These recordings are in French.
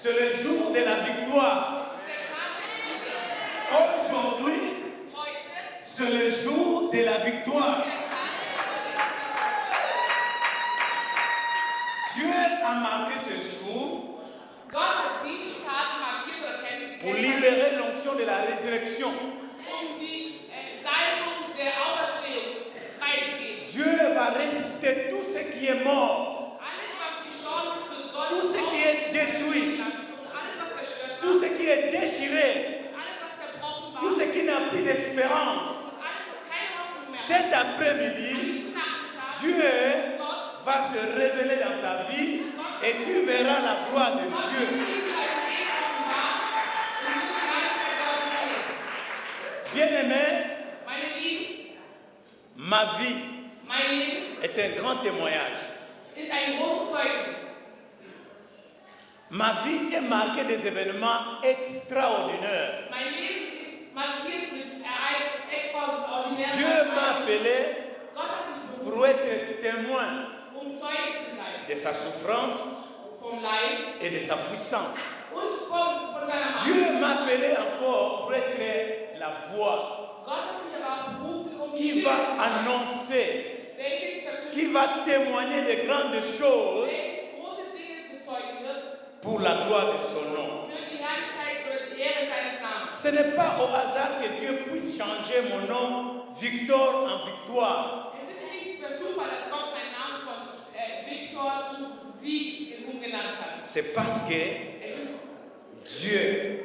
C'est le jour de la victoire. Aujourd'hui, c'est le jour de la victoire. Dieu a marqué ce jour pour libérer l'onction de la résurrection. Dieu va ressusciter tout ce qui est mort, tout ce qui est détruit, tout ce qui est déchiré, tout ce qui n'a plus d'espérance. Cet après-midi, Dieu va se révéler dans ta vie et tu verras la gloire de Dieu. Bien-aimé, ma vie est un grand témoignage. Ma vie est marquée des événements extraordinaires. Dieu m'a appelé pour être témoin de sa souffrance et de sa puissance. Dieu m'a appelé encore pour être la voix qui va annoncer, qui va témoigner de grandes choses pour la gloire de son nom. Ce n'est pas au hasard que Dieu puisse changer mon nom Victor en victoire. C'est parce que Dieu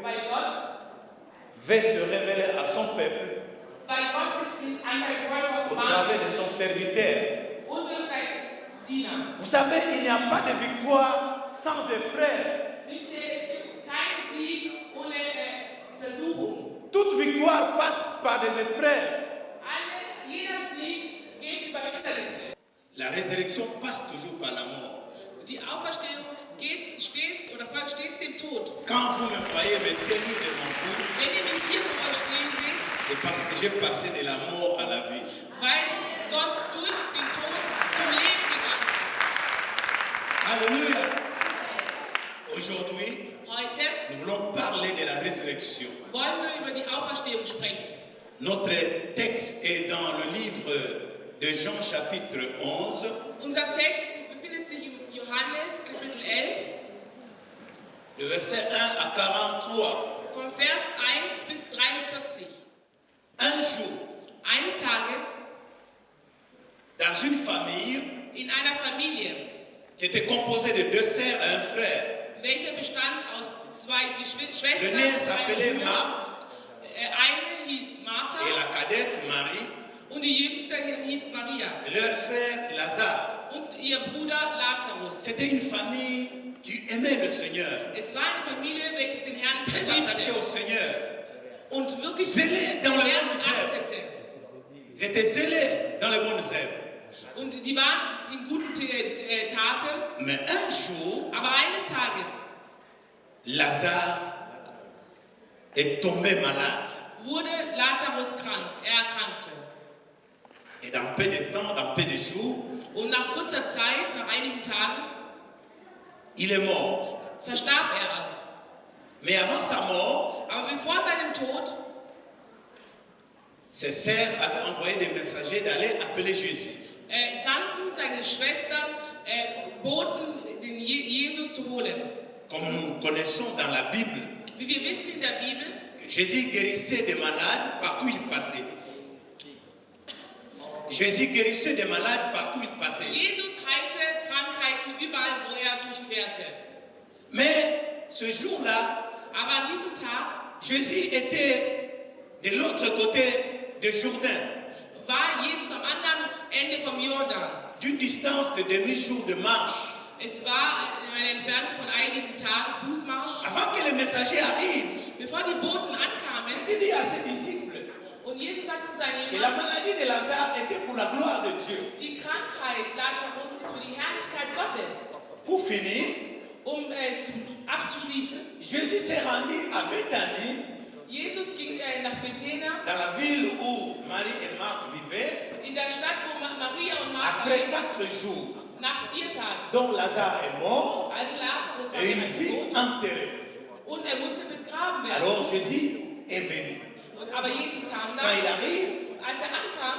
veut se révéler à son peuple au travers de son serviteur. Vous savez, il n'y a pas de victoire sans épreuve. Toute victoire passe par des épreuves. La résurrection passe toujours par la mort. Die Auferstehung geht stets oder folgt stets dem Tod. Quand vous me voyez me tenir devant vous, Wenn ihr mich hier vor euch stehen seht, c'est parce que j'ai passé de la mort à la vie. weil Gott durch den Tod zum Leben gegangen ist. Alléluia. Aujourd'hui, Heute nous voulons parler de la résurrection. wollen wir über die Auferstehung sprechen. Notre texte est dans le livre de Jean chapitre 11. Unser Text befindet sich im Johannes Kapitel 11, Le verset 1 à 43. von Vers 1 bis 43. Un jour, Eines Tages dans une famille in einer Familie, qui était composée de deux sœurs et un frère, welche bestand aus zwei Schwestern, l'aînée s'appelait einem Bruder. Marthe Eine hieß Martha et la cadette Marie, und die jüngste hieß Maria et leur frère Lazare. und ihr Bruder Lazarus. C'était une famille qui aimait le Seigneur, Es war eine Familie, welche den Herrn très attachée liebte au Seigneur, und wirklich zélée dans le Herrn bonnes œuvres. achtete. Ils étaient zélés dans les bonnes œuvres. Und die waren in guten Taten, Mais un jour, aber eines Tages Lazare est tombé malade. wurde Lazarus krank. Er erkrankte. Et dans peu de temps, dans peu de jours, Und nach kurzer Zeit, nach einigen Tagen, il est mort. verstarb er auch. Mais avant sa mort, Aber bevor seinem Tod ses sœurs avaient envoyé des messagers d'aller appeler Jésus. sandten seine Schwestern, boten den Jesus zu holen. Comme nous connaissons dans la Bible, Wie wir wissen in der Bibel, que Jésus guérissait des malades partout où il passait. Jésus guérissait des malades partout où il passait. Jesus heilte Krankheiten überall, wo er durchquerte. Mais ce jour-là, Aber an diesem Tag Jésus était de l'autre côté de Jourdain, war Jesus am anderen Ende vom Jordan. d'une distance de demi-jour de marche. Es war eine Entfernung von einigen Tagen Fußmarsch. Avant que les messagers arrivent, Bevor die Boten ankamen Jésus dit à ses disciples und Jesus sagte zu seinen que la Jüngern, maladie de Lazare était pour la gloire de Dieu. die Krankheit Lazarus ist für die Herrlichkeit Gottes. Pour finir, Um es abzuschließen, Jésus s'est rendu à Bethanie, Jesus ging nach Bethania, dans la ville où Marie et Marthe vivaient, in der Stadt, wo Maria und Martha après lebten, 4 jours, nach 4 Tagen. dont Lazare est mort Also Lazarus war et une bereits fille tot enterrée. haben werden. Alors Jésus est venu. Aber Jesus kam Quand dann. il arrive, Als ankam,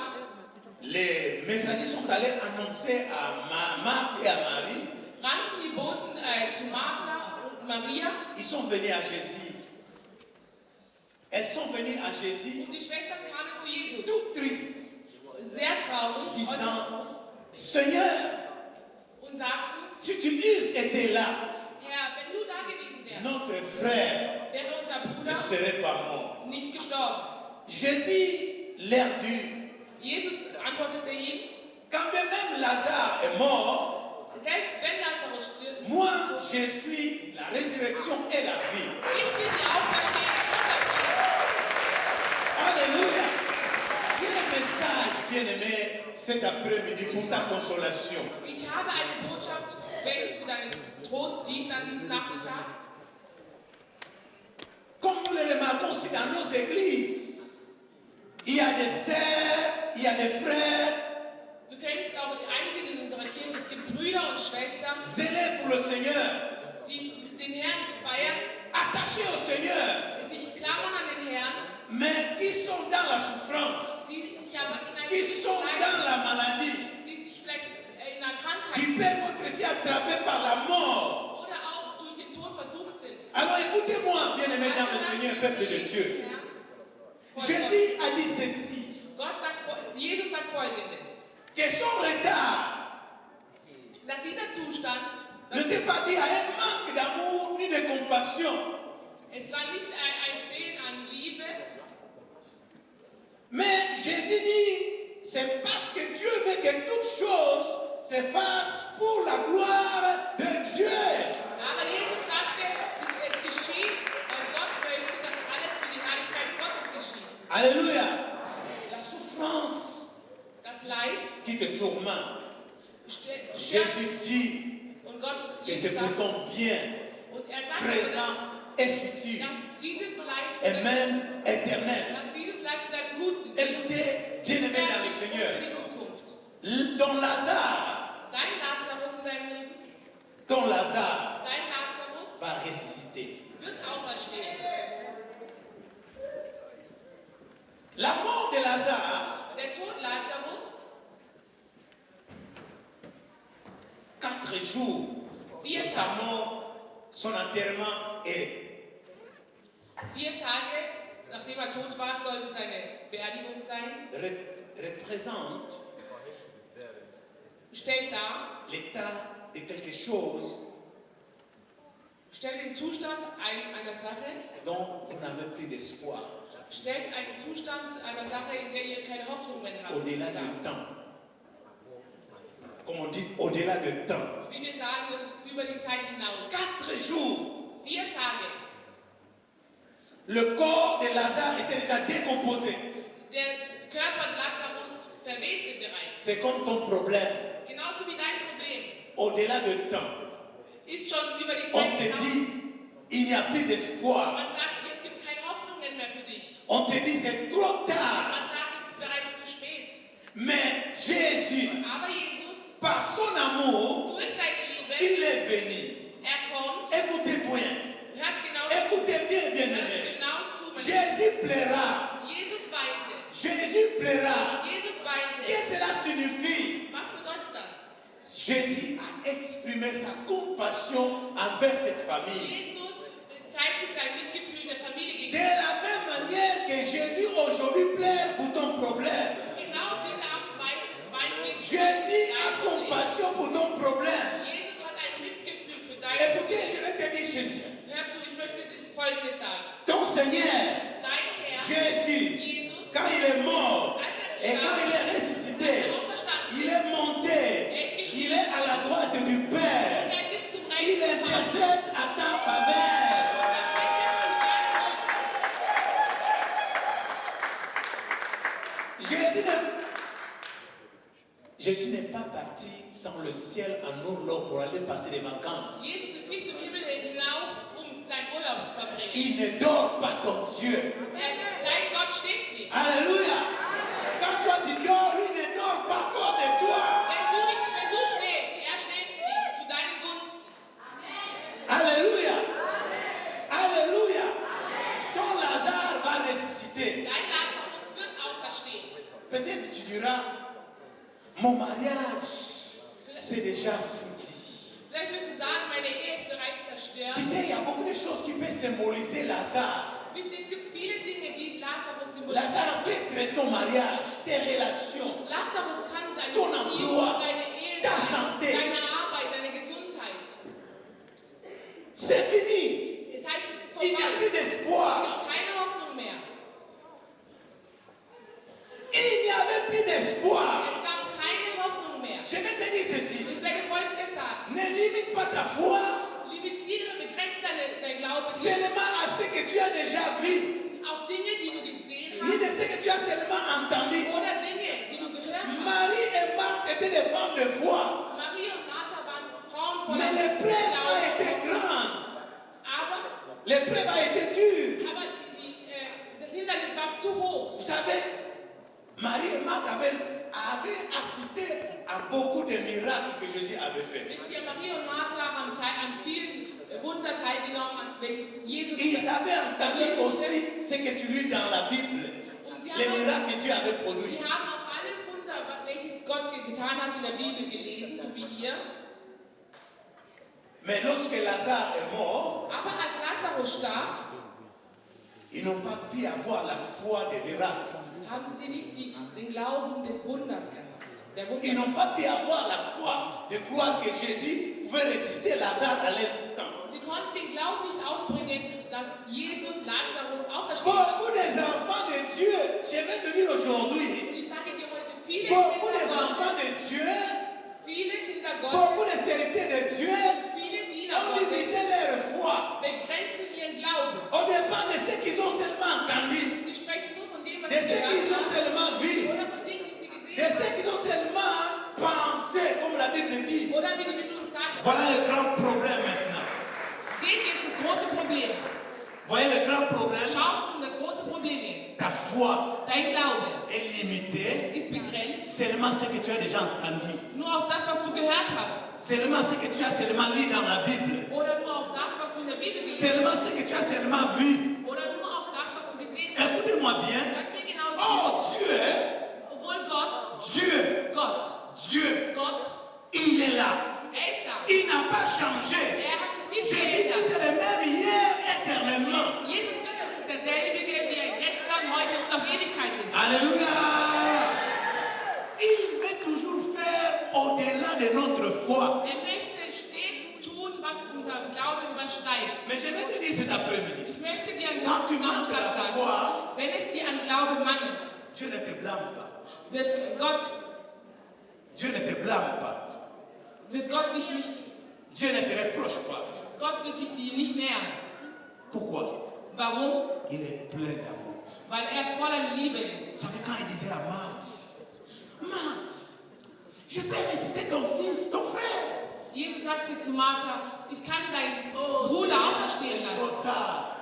les messagers sont allés annoncer à Marthe et à Marie. rannten die Boten zu Martha und Maria. Ils sont venus à Jésus. Elles sont venues à Jésus, Und die Schwestern kamen zu Jesus. tout tristes, Sehr traurig. disant, Seigneur, Und sagten, si tu eusses été là, Herr, wenn du da gewesen wärst, notre frère wäre unser ne Bruder serait pas mort. nicht gestorben. Jésus leur dit, Jesus antwortete ihm, quand bien même Lazare est mort, selbst wenn Lazarus stirbt, moi je suis la résurrection et la vie. ich bin die Auferstehung und das Leben. Alléluia. J'ai un message, bien-aimé, cet après-midi pour ta consolation. Ich habe eine Botschaft, welches für deinen Trost dient an diesem Nachmittag. Comme nous le remarquons aussi dans nos églises, il y a des sœurs, il y a des frères, Wir können es auch einsehen in unserer Kirche. Es gibt Brüder und Schwestern, zélés pour le Seigneur, die den Herrn feiern, attachés au Seigneur, sich klammern an den Herrn, mais qui sont dans la souffrance, die sich aber in einer qui sont dans la maladie, die sich vielleicht in einer Krankheit qui peuvent être aussi attrapés par la mort. oder auch durch den Tod versucht sind. Alors écoutez-moi, bien-aimés dans le Seigneur, peuple de Dieu. Jésus a dit ceci, Jesus sagt Folgendes, que son retard dass dieser Zustand, n'était pas dû à un manque d'amour ni de compassion, es war nicht ein Fehlen an Liebe, mais Jésus dit, c'est parce que Dieu veut que toutes choses se fassent pour la gloire de Dieu. aber Jesus sagte, es geschieht, weil Gott möchte, dass alles für die Herrlichkeit Gottes geschieht. Alléluia. La souffrance Das Leid qui te tourmente, stärkt Jésus dit und Gott que Jesus c'est pour sagt, ton bien und er sagt, présent et futur dass dieses Leid et même éternel. zu deinem Guten dient, Écoutez, bien-aimés dans le für Seigneur, die Zukunft. ton Lazare, Dein Lazarus in deinem Leben, ton Lazare dein Lazarus va ressusciter. wird auferstehen. La mort de Lazare, Der Tod Lazarus, 4 jours de sa mort, son enterrement est. 4 Tage nachdem er tot war, sollte seine Beerdigung sein. Représente Stellt dar, l'état de quelque chose stellt den Zustand einer Sache, dont vous n'avez plus d'espoir. stellt einen Zustand einer Sache, in der ihr keine Hoffnung mehr habt. Au-delà du temps. Comme on dit, au-delà du temps. Wie wir sagen, über die Zeit hinaus. 4 jours. 4 Tage. Le corps de Lazare était déjà décomposé. Der Körper de Lazarus verweste bereits. C'est comme ton problème. Genauso wie dein Problem. Au-delà du temps. Ist schon über die On Zeit te hinaus. dit, il n'y a plus d'espoir. Man sagt dir, es gibt keine Hoffnungen mehr für dich. On te dit, c'est trop tard. Man sagt, es ist bereits zu spät. Mais Jésus, Aber Jesus, par son amour, durch seine Liebe, il est venu. kommt, Écoutez bien. hört genau zu. Écoutez bien, bien Hört aimé. genau zu. Jésus plaira. Jesus weinte. Jésus plaira. Jesus weinte. Qu'est-ce que cela signifie? Was bedeutet das? Jésus a exprimé sa compassion envers cette famille. Jesus zeigte sein Mitgefühl der Familie De gegenüber. la même manière que Jésus aujourd'hui pleure pour ton problème. Genau auf diese Art und Weise weint Jesus. Jésus a dein Problem. compassion pour ton problème. Jesus hat ein Mitgefühl für dein Écoutez, Problem. je vais te dire Jésus. Hör zu, ich möchte dir Folgendes sagen. Ton Seigneur, Dein Herr, Jésus, Jesus, quand il est mort als et er quand il gestorben est ist, ressuscité, als er auferstanden il ist, est monté, il est à la droite du Père. und er sitzt zum Il Rechten des Vaters. intercède à ta faveur. Und er betet zu deinem Gunsten. Jésus n'est pas parti dans le ciel en Urlaub pour aller passer des vacances. Jesus ist nicht zum Himmel hinauf, seinen Urlaub zu verbringen. Il ne dort pas ton Dieu. Dein Gott schläft nicht. Alléluia. Quand toi tu dors, lui ne dort pas à cause de toi. Wenn du schläfst, er schläft nicht zu deinen Gunsten. Alléluia. Alléluia. mon mariage, c'est déjà foutu. Vielleicht wirst du sagen, meine Ehe ist bereits zerstört. Tu sais, il y a beaucoup de choses qui peuvent symboliser Lazare. Wisst ihr, es gibt viele Dinge, die Lazarus symbolisieren. Lazare peut être ton mariage, tes relations, Lazarus kann deine ton Beziehung, emploi, deine Ehe ta sein, santé. deine Arbeit, deine Gesundheit. C'est fini. Es heißt, es ist Il n'y a vorbei. plus Es d'espoir. gibt keine Hoffnung mehr. Il n'y avait plus d'espoir. Es gab keine Hoffnung mehr. Je vais te dire ceci. Ich werde Folgendes sagen. Ne limite pas ta foi Limitiere, begrenze dein Glauben nicht seulement à ce que tu as déjà vu, auf Dinge, die du gesehen ni de hast ce que tu as seulement entendu. oder Dinge, die du gehört hast. Marie et Marthe étaient des femmes de foi, Marie und Martha waren Frauen mais voller l'épreuve a Glauben. été grande. Aber L'épreuve a été dure. das Hindernis war zu hoch. Vous savez, Marie et Marthe avaient assisté à beaucoup de miracles que Jésus avait fait. Wisst ihr, Marie und Martha haben an vielen Wunder teilgenommen, welches Jesus Ils avaient entendu aussi ce que tu lis dans la Bible, und les miracles que Dieu avait produits. sie haben auch alle Wunder, welches Gott getan hat, in der Bibel gelesen, so wie ihr. Mais lorsque Lazare est mort, Aber als Lazarus starb, ils n'ont pas pu avoir la foi des miracles. haben sie nicht den Glauben des Wunders gehabt. Der Wunder. Ils n'ont pas pu avoir la foi de croire que Jésus pouvait résister Lazare à l'instant. Sie konnten den Glauben nicht aufbringen, dass Jesus Lazarus auferstehen hat. Beaucoup des enfants de Dieu, je vais te dire aujourd'hui, Und ich sage dir heute, viele beaucoup Kinder des enfants Gottes, de Dieu, viele Kinder beaucoup Gottes, de serviteurs de Dieu viele Diener ont limité Gottes leur foi begrenzen ihren Glauben. au dépend de ce qu'ils ont seulement entendu, Sie sprechen nur von dem, was de sie ce qu'ils ont gehört seulement vu, haben oder von Dingen, die sie de gesehen ce haben. qu'ils ont seulement pensé, comme la Bible dit. Oder wie die Bibel uns sagt, Voilà le grand problème maintenant. seht jetzt das große Problem. Voyez le grand problème? Schaut das große Problem jetzt. Ta foi Dein Glaube est limitée ist begrenzt seulement ce que tu as déjà entendu, nur auf das, was du gehört hast. seulement ce que tu as seulement lu dans la Bible, Oder nur auf das, was du in der Bibel gelesen seulement ce que tu as seulement vu. hast. Oder nur auf das, was du gesehen hast. Écoutez-moi bien. Lass mir genau Oh zu. Dieu, Obwohl Gott, Dieu, Gott, il est là. ist da. Il n'a pas changé. Hat sich nicht Jésus dit geändert. c'est le même hier, éternellement. Jesus Christus ist derselbe, wie er gestern, heute und auf Ewigkeit ist. Alléluia. Il veut toujours faire au-delà de notre foi. Er möchte stets tun, was unser Glaube übersteigt. Mais je vais te dire cet après-midi, Ich möchte dir einen quand tu guten manques Nachtrag la sagen. foi, Wenn es dir an Glaube mangelt, Dieu ne te blâme pas. wird Gott dich nicht, Dieu ne te reproche pas. Gott wird sich dir nicht nähern. Pourquoi? Warum? Il est plein d'amour. Weil er voller Liebe ist. Vous savez, quand il disait à Marthe, je peux ressusciter ton fils, ton frère. Jesus sagte zu Martha, ich kann deinen Oh, Bruder Seigneur, auferstehen c'est lassen. trop tard.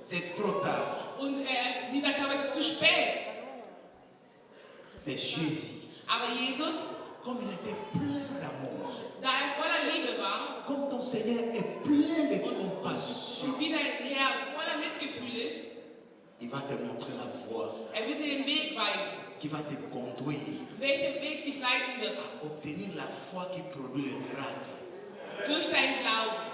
C'est trop tard. Und sie sagt, aber es ist zu spät. Mais Jésus, Aber Jesus, comme il était plein d'amour, da er voller Liebe war comme ton Seigneur est plein de compassion, und wie dein Herr voller Mitgefühl ist, il va te montrer la voie er wird dir den Weg weisen, qui va te conduire welcher Weg dich leiten wird. à obtenir la foi qui produit le miracle. Durch deinen Glauben.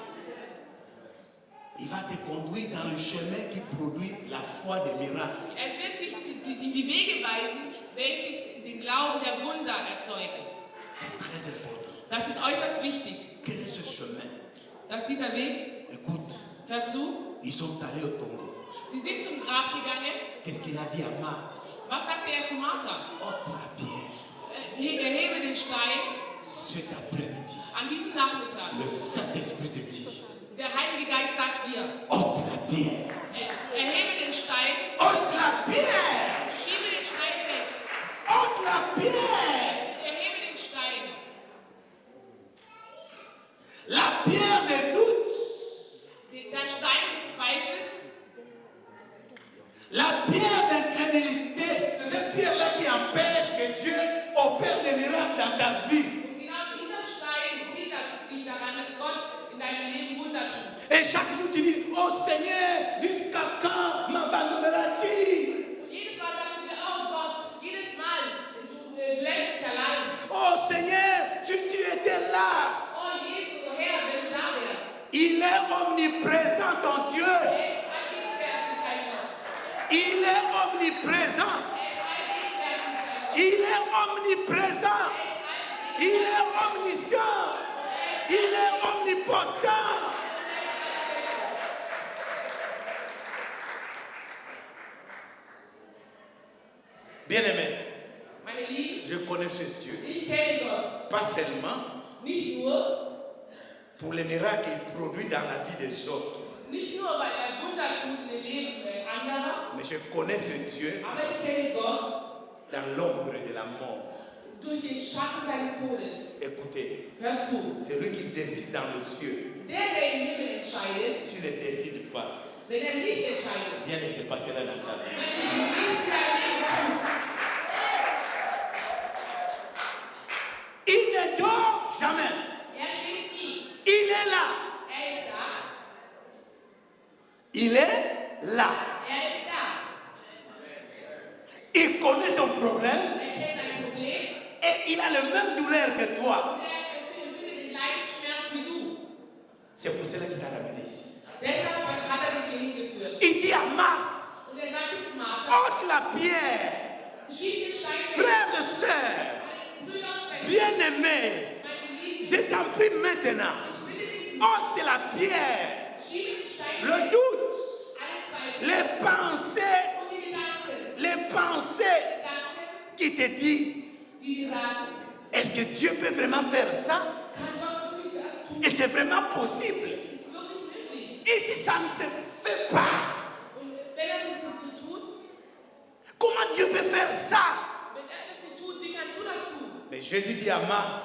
Il va te conduire dans le chemin qui produit la foi des miracles. Er wird dich in die Wege weisen, welches den Glauben der Wunder erzeugen. C'est très important. Das ist äußerst wichtig, Quel est ce chemin? dass dieser Weg, Écoute, hör zu, ils sont allés au tombeau. die sind zum Grab gegangen. Qu'est-ce qu'il a dit à Marthe? Was sagte er zu Martha? Ôte la pierre. Erhebe den Stein Cet après-midi, an diesem Nachmittag. le Saint-Esprit te dit, Der Heilige Geist sagt dir, ôte la pierre. erhebe den Stein, Ôte la pierre. schiebe den Stein weg, Ôte la pierre. erhebe den Stein. La pierre de doute. Der Stein des Zweifels, La pierre d'incrédulité. Cette pierre-là qui empêche que Dieu opère des miracles dans ta vie. genau dieser Stein hindert dich daran, dass Gott in deinem Il est omniprésent, ton Dieu. Il est omniprésent. Il est omniprésent. Il est omniscient. Il est omnipotent. Bien-aimé, je connais ce Dieu. Pas seulement pour les miracles qu'il produit dans la vie des autres. Mais je connais ce Dieu dans l'ombre de la mort. Écoutez, c'est lui qui décide dans le ciel. S'il ne décide pas, rien ne se passera dans ta vie. Il ne dort jamais. Il est là. Il est là. Il connaît ton problème. Et il a le même douleur que toi. C'est pour cela qu'il t'a ramené ici. Il dit à Marthe, ôte la pierre. Frères et sœurs, bien-aimés, je t'en prie maintenant, ôte la pierre, le doute, les pensées qui te disent, est-ce que Dieu peut vraiment faire ça? Et c'est vraiment possible. Et si ça ne se fait pas, comment Dieu peut faire ça? Mais Jésus dit à Marthe,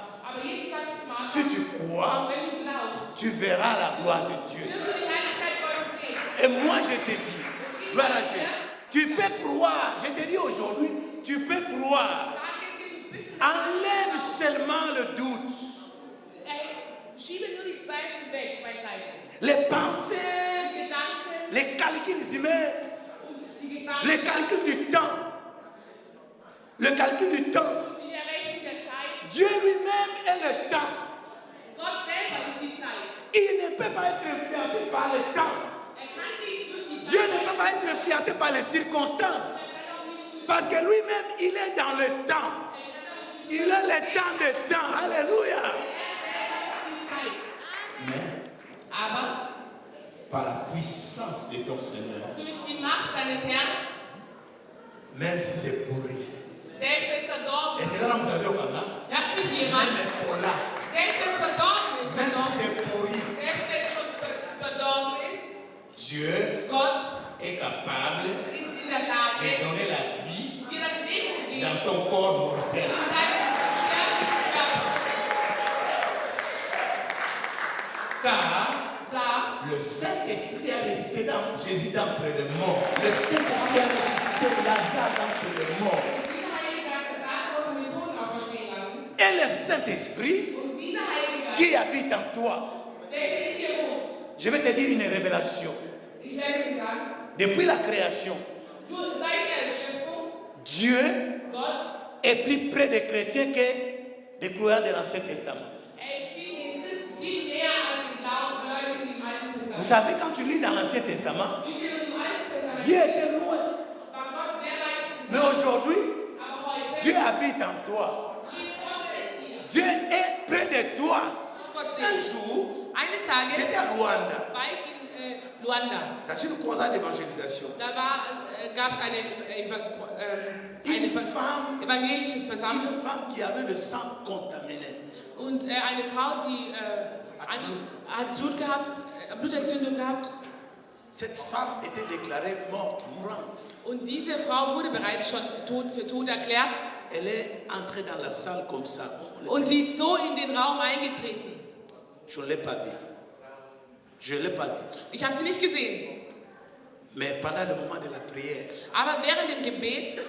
si tu crois, tu verras la gloire de Dieu. Et moi je te dis, gloire à Jésus, tu peux croire, je te dis aujourd'hui, tu peux croire. Enlève seulement le doute. Les pensées, les calculs humains, les calculs du temps. Le calcul du temps. Dieu lui-même est le temps. Il ne peut pas être influencé par le temps. Dieu ne peut pas être influencé par les circonstances. Parce que lui-même, il est dans le temps. Il a le temps de temps. Alléluia. Mais par la puissance de ton Seigneur, même si c'est pourri, et c'est là où tu as même pour là, même si c'est pourri, Dieu est capable de donner la vie dans ton corps mortel. Car le Saint-Esprit a ressuscité dans Jésus d'entre les morts. Le Saint-Esprit a ressuscité Lazare d'entre les morts. Et le Saint-Esprit qui habite en toi. Je vais te dire une révélation. Depuis la création, Dieu est plus près des chrétiens que des croyants de l'Ancien Testament. Vous savez, quand tu lis dans l'Ancien Testament, Dieu était loin. Mais aujourd'hui, Dieu habite en toi. Dieu est près de toi. Un jour, j'étais à Luanda. C'est une croisade d'évangélisation. Une femme qui avait le sang contaminé. Und eine Frau, die hat Blutentzündung gehabt. Cette femme était déclarée morte, mourante. Und diese Frau wurde bereits schon für tot erklärt. Elle est entrée dans la salle comme ça. Und sie ist so in den Raum eingetreten. Je ne l'ai pas vu. Je ne l'ai pas vu. Ich habe sie nicht gesehen. Mais pendant le moment de la prière, aber während dem Gebet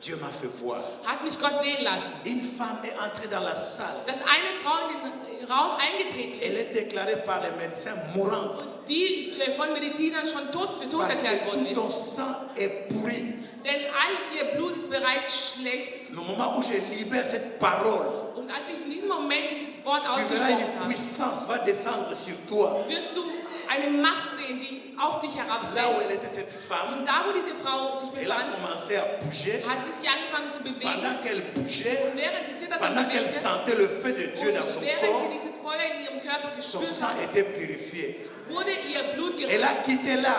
Dieu m'a fait voir. Hat mich Gott sehen lassen. Une femme est entrée dans la salle. Dass eine Frau in den Raum eingetreten ist. Elle est déclarée par les médecins mourante. Die von Medizinern schon für tot erklärt worden ist. Tout ton sang est pourri. Denn all ihr Blut ist bereits schlecht. Le moment où je libère cette parole, und als ich in diesem Moment dieses Wort Tu verras ausgesprochen une hast, puissance va descendre sur toi. wirst du eine Macht sehen, die auf dich Là où herabfällt. elle était cette femme, Und da, wo diese Frau sich elle a befand, commencé à bouger. hat sie sich angefangen zu bewegen. Pendant qu'elle bougeait, Und während sie zitterte und pendant qu'elle bewegte, sentait le feu de Dieu dans son und während corps, sie dieses Feuer in ihrem Körper son gespürt sang hat, était purifié. wurde ihr Blut Elle gerecht. a quitté là.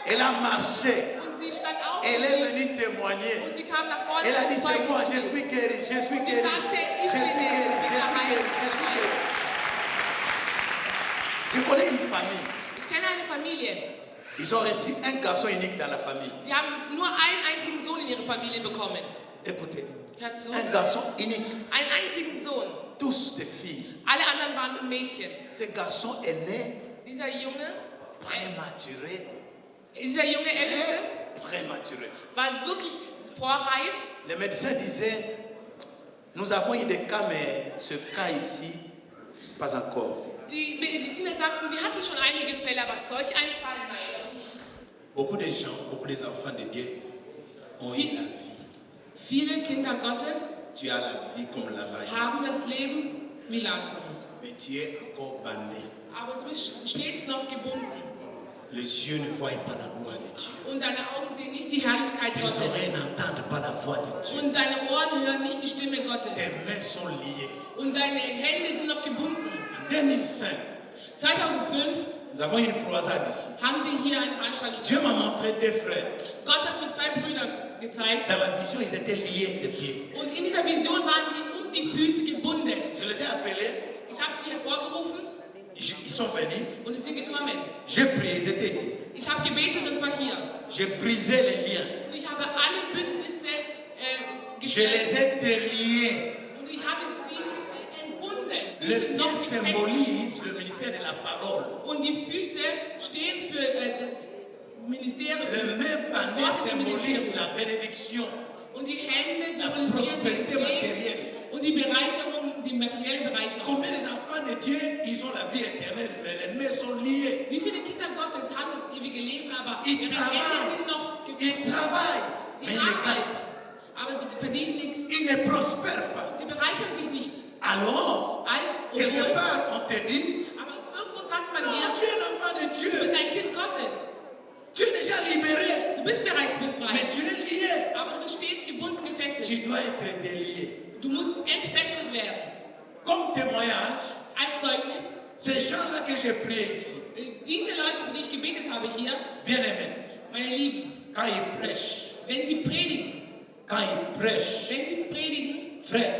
Elle a marché. Und sie stand auf Elle est und venue témoigner. sie kam nach vorne Elle a dit, und c'est moi, je zeugte. suis guéri, je suis Sie guéri. sagte, Je ich suis bin guéri, der, je suis guéri, je suis guéri. Je connais une famille. Ich kenne eine Familie. Ils ont reçu un garçon unique dans la famille. Sie haben nur einen einzigen Sohn in ihrer Familie bekommen. Écoutez, Hört zu. un garçon unique. Einen einzigen Sohn. Tous des filles. Alle anderen waren Mädchen. Ce garçon est né Dieser Junge, prématuré. Älteste, Prématuré. war wirklich vorreif. Les médecins disaient, nous avons eu des cas, mais ce cas ici, pas encore. Die Mediziner sagten, wir hatten schon einige Fälle, aber solch ein Fall, nein, noch nicht. Beaucoup de gens, beaucoup des enfants de Dieu ont eu la vie. Viele Kinder Gottes Tu as la vie comme Lazare. haben das Leben wie Lazarus. Mais tu es encore bandé. Aber du bist stets noch gebunden. Les yeux ne voient pas la gloire de Dieu. Und deine Augen sehen nicht die Herrlichkeit Tes Gottes. oreilles n'entendent pas la voix de Dieu. Und deine Ohren hören nicht die Stimme Gottes. Tes mains sont liées. Und deine Hände sind noch gebunden. En 2005, 2005 nous avons une croisade ici. haben wir hier eine Veranstaltung. Dieu m'a montré deux frères. Gott hat mir zwei Brüder gezeigt. Dans la vision, ils étaient liés les pieds. Und in dieser Vision waren die um die Füße gebunden. Je les ai appelés. Ich habe sie hervorgerufen Ils sont venus. und sie sind gekommen. J'ai prié, ils étaient ici. Ich habe gebetet und es war hier. J'ai brisé les liens. Und ich habe alle Bündnisse Je gestellt. les ai déliés. Und ich habe sie entbunden. Die Le sind noch pied gefesselt. symbolise le ministère de la parole. Und die Füße stehen für das Ministerium. Le main Das bandé Wort im symbolise Ministerium. la bénédiction, Und die Hände la symbolisieren prospérité den Segen matérielle. und die Bereicherung, die materielle Bereicherung. Combien des enfants de Dieu, ils ont la vie éternelle, mais les mains sont liées. Wie viele Kinder Gottes haben das ewige Leben, aber Ils ihre Hände travaillent, sind noch ils gefesselt. travaillent, mais Sie ils ne gagnent arbeiten, pas. aber sie verdienen nichts. Ils ne prospèrent pas. Sie bereichern sich nicht. Alors, quelque Obwohl, part, on te dit, aber irgendwo sagt man non, dir, tu es un enfant de du bist Dieu. ein Kind Gottes. Tu es déjà libéré, Du bist bereits mais befreit, tu es lié. aber du bist stets gebunden, Tu gefesselt. dois être délié. Du musst entfesselt werden. Comme témoignage, Als Zeugnis, ces gens-là que j'ai priés ici, diese Leute, für die ich gebetet habe hier, bien-aimés, meine Lieben, quand ils prêchent, wenn sie predigen, wenn sie predigen, frère,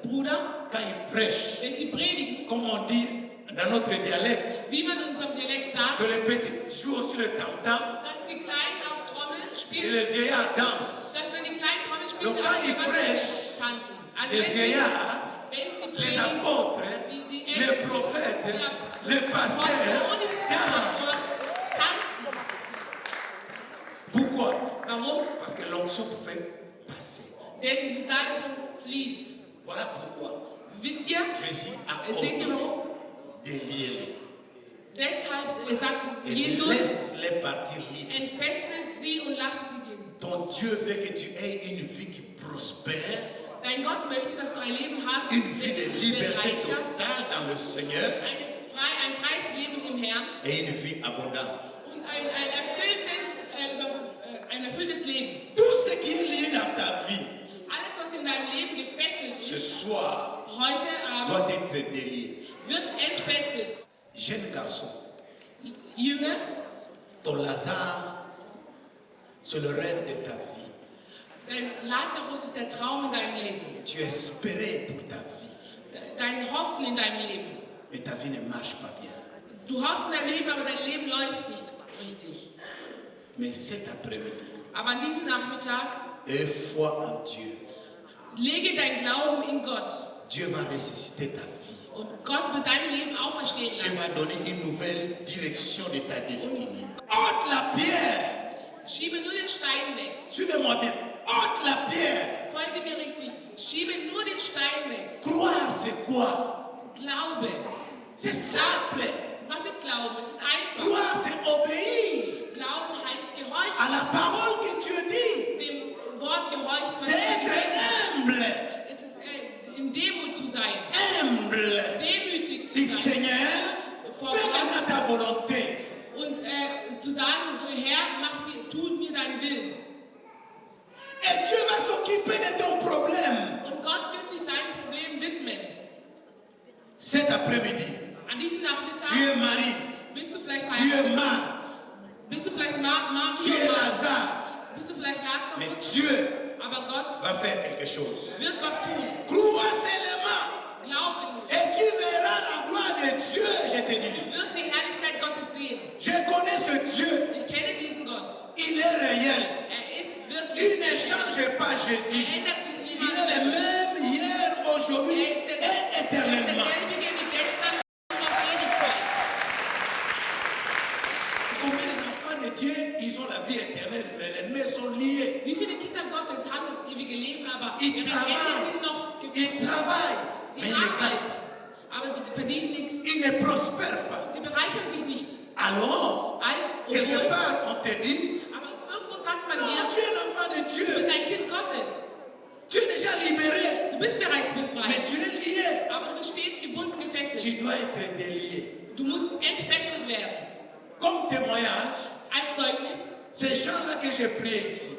Bruder, quand ils prêchent, wenn sie predigen, comme on dit dans notre dialecte, wie man in unserem Dialekt sagt, que les petits jouent aussi le tam-tam dass die Kleinen auch Trommeln et spielen, les vieillards dansent. dass wenn die Kleinen Trommeln spielen, Donc, auch quand die ils Erwachsenen prêchent, tanzen. Also Les wenn sie vieillards, les predigen, apôtres, die les Ältesten, prophètes, die les Apostel pasteurs und die dansent. Pastoren tanzen. Pourquoi? Warum? Parce que l'onction pouvait passer. Denn die Salbung fließt. Voilà pourquoi Wisst ihr? Jésus a Seht ihr ordonné warum? délier-les. Deshalb sagt Et Jesus, laisse-les partir libres. entfesselt sie und lasst sie gehen. Ton Dieu veut que tu aies une vie qui prospère, Dein Gott möchte, dass du ein Leben hast, une vie welches de dich liberté bereichert, totale dans le Seigneur ein freies Leben im Herrn et une vie abondante. und ein erfülltes Leben. Tout ce qui est lié dans ta vie, Alles, was in deinem Leben gefesselt ce ist, soir, heute Abend doit être délié. wird entfesselt. Jeune garçon, Jünger, ton Lazare, c'est le rêve de ta vie. dein Lazarus ist der Traum in deinem Leben. Tu espérais pour ta vie, Dein Hoffen in deinem Leben. mais ta vie ne marche pas bien. Du hoffst in deinem Leben, aber dein Leben läuft nicht richtig. Mais cet après-midi, Aber an diesem Nachmittag aie foi en Dieu. lege dein Glauben in Gott. Dieu va ressusciter ta vie. Und Gott wird dein Leben auferstehen Dieu lassen. va donner une nouvelle direction de ta destinée. Ôte la pierre. Schiebe nur den Stein weg. Suivez-moi bien. Ôte la pierre. Folge mir richtig. Schiebe nur den Stein weg. Croire, c'est quoi? Glaube. C'est simple. Was ist Glauben? Es ist einfach. Croire, c'est obéir Glauben heißt à gehorchen. la parole que Dieu dit. Dem Wort gehorchen. C'est être humble. Es ist in Demut zu sein. Humble. volonté. Und zu sagen, Herr, tu mir deinen Willen. Et Dieu va s'occuper de ton problème. Und Gott wird sich deinem Problem widmen. Cet après-midi, An diesem Nachmittag tu es Marie, bist du vielleicht tu es Marthe, bist du vielleicht tu es Lazare. bist du vielleicht Mais Lazarus, Dieu aber Gott va faire quelque chose. wird was tun. Crois seulement Glaube nur. et tu verras la gloire de Dieu, je te dis. Du wirst die Herrlichkeit Gottes sehen. Je connais ce Dieu. Ich kenne diesen Gott. Il est réel. Er ist Il wirklich. ne change pas Jésus. Er ändert sich Il niemals. est le même hier, aujourd'hui Er ist et éternellement. derselbe wie gestern und auf Ewigkeit. Combien d'enfants de Dieu, ils ont la vie éternelle, mais les mains sont liées. Wie viele Kinder Gottes haben das ewige Leben, aber Ils ihre Hände travaillent. sind noch Ils gefesselt. travaillent, mais Sie ils ne gagnent arbeiten, aber sie verdienen nichts. pas. Ils ne prospèrent pas. Sie bereichern sich nicht. Alors, quelque Obwohl, part, on te dit, aber irgendwo sagt man non, dir, tu es un enfant de du bist Dieu. ein Kind Gottes. Tu es déjà libéré, Du bist bereits mais befreit, tu es lié. aber du bist stets gebunden, gefesselt. Tu dois être délié. Du musst entfesselt werden. Comme témoignage, Als Zeugnis, ces gens-là que j'ai priés ici,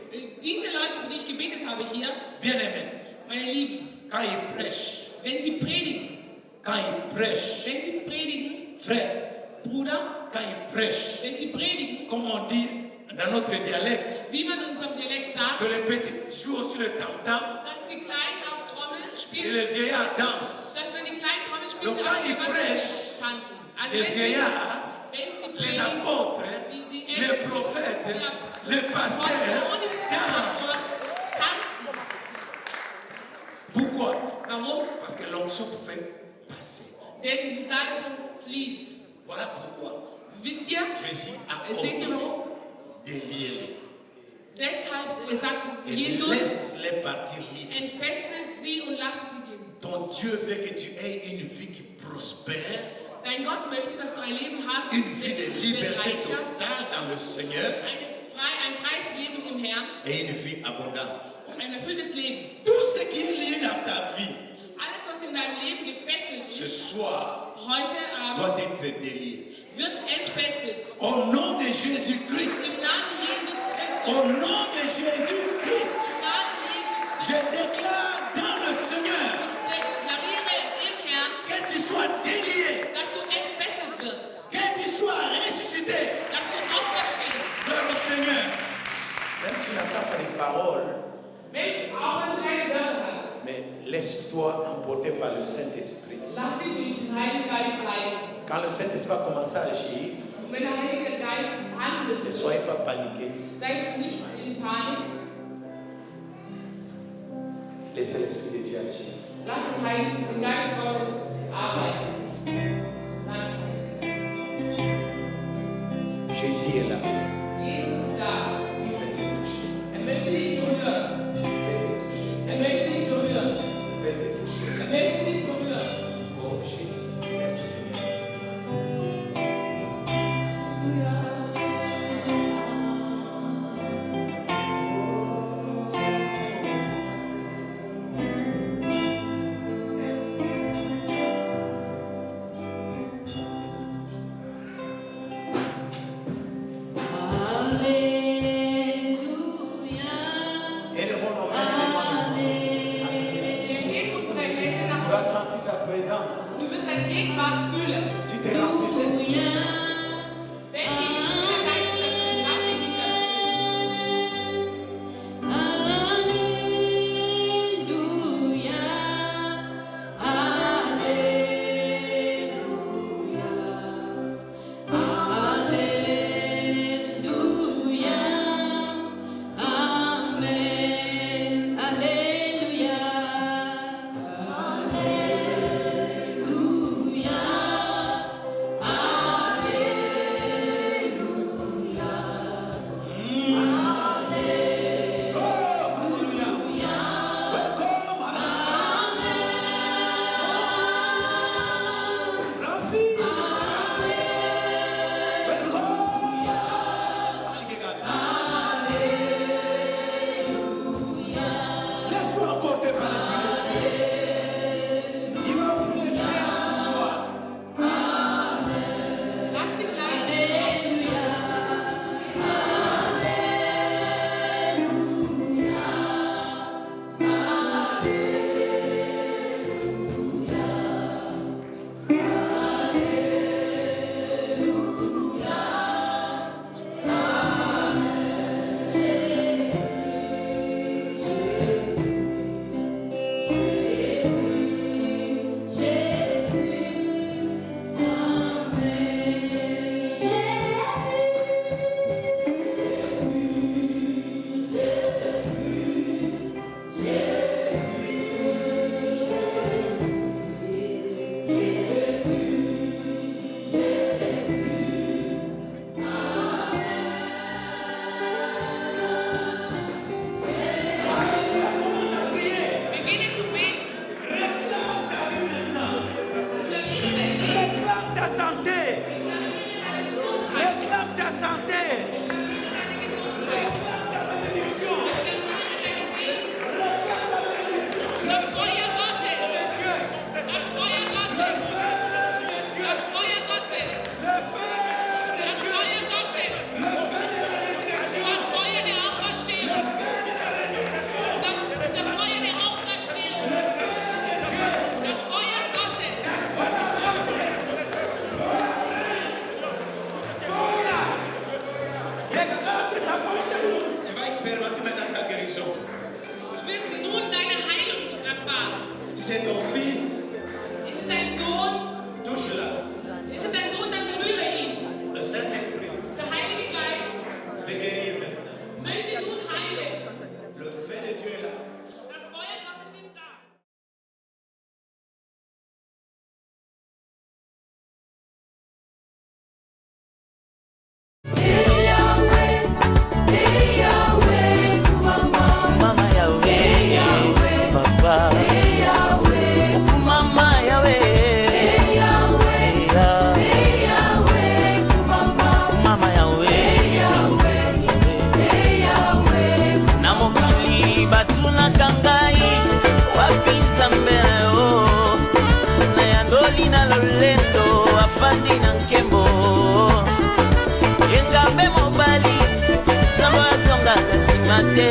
diese Leute, für die ich gebetet habe hier, bien-aimés, meine Lieben, quand ils prêchent, wenn sie predigen, wenn sie predigen, frère, Bruder, quand ils prêchent, wenn sie predigen, comme on dit dans notre dialecte, wie man in unserem Dialekt sagt, que les petits jouent aussi le tam-tam dass die Kleinen auch Trommel et spielen, les vieillards dansent. dass wenn die Kleinen Trommel spielen, Donc, auch quand die ils Erwachsenen prêchent, tanzen. Also Les wenn vieillards, sie les predigen, apôtres, die les Ältesten, prophètes, die les Apostel pasteurs und die dansent. Pastoren tanzen. Pourquoi? Warum? Parce que l'onction fait passer. Denn die Salbung fließt. Voilà pourquoi Wisst ihr? Jésus a Seht ihr ordonné warum? de lier les. Deshalb sagt Et Jesus, laisse-les partir libres. entfesselt sie und lasst sie gehen. Ton Dieu veut que tu aies une vie qui prospère, Dein Gott möchte, dass du ein Leben hast, une vie welches de dich liberté bereichert, totale dans le Seigneur ein freies Leben im Herrn, et une vie abondante. ein erfülltes Leben. Tout ce qui est lié dans ta vie Alles, was in deinem Leben gefesselt ce ist, soir heute Abend doit être délié. wird entfesselt. Au nom de Jésus-Christ, Im Namen Jesus Christus. au nom de Jésus-Christ, Im Namen Jesu. je déclare dans le Seigneur Ich deklariere im Herrn, que tu sois délié, dass du entfesselt wirst, que tu sois ressuscité. dass du auferstehst. Gloire au Seigneur. Même si tu n'as pas de paroles, Auch wenn du keine Wörter hast, mais laisse-toi emporter par le Saint-Esprit. lass dich durch den Heiligen Geist leiten. Quand le Saint-Esprit va commencer à agir, Und wenn der Heilige Geist handelt, ne soyez pas paniqués. seid nicht in Panik, Laissez l'Esprit de Dieu agir. lass den Heiligen Geist Gottes arbeiten. Danke. Jésus est là. Jesus ist da. Il va te toucher. Er möchte dich berühren. Il va te toucher. Er möchte dich berühren. Il va te toucher. Er möchte dich berühren. Oh Jésus, merci Seigneur. Alleluia. c'est ton fils, Ist es dein Sohn? touche-la. Ist es dein Sohn, dann berühre ihn. Le Saint-Esprit Der Heilige Geist veut guérir maintenant. möchte nun heilen. Le feu de Dieu est là. Das Feuer Gottes ist da. Mama Yahweh, Papa Mama Yahweh, Mama Yahweh, na mokili batuna kangai wapi Nzambe yo na yandoli na lolendo afandi na nkembo engambe mobali Nzambe asonga kasi mate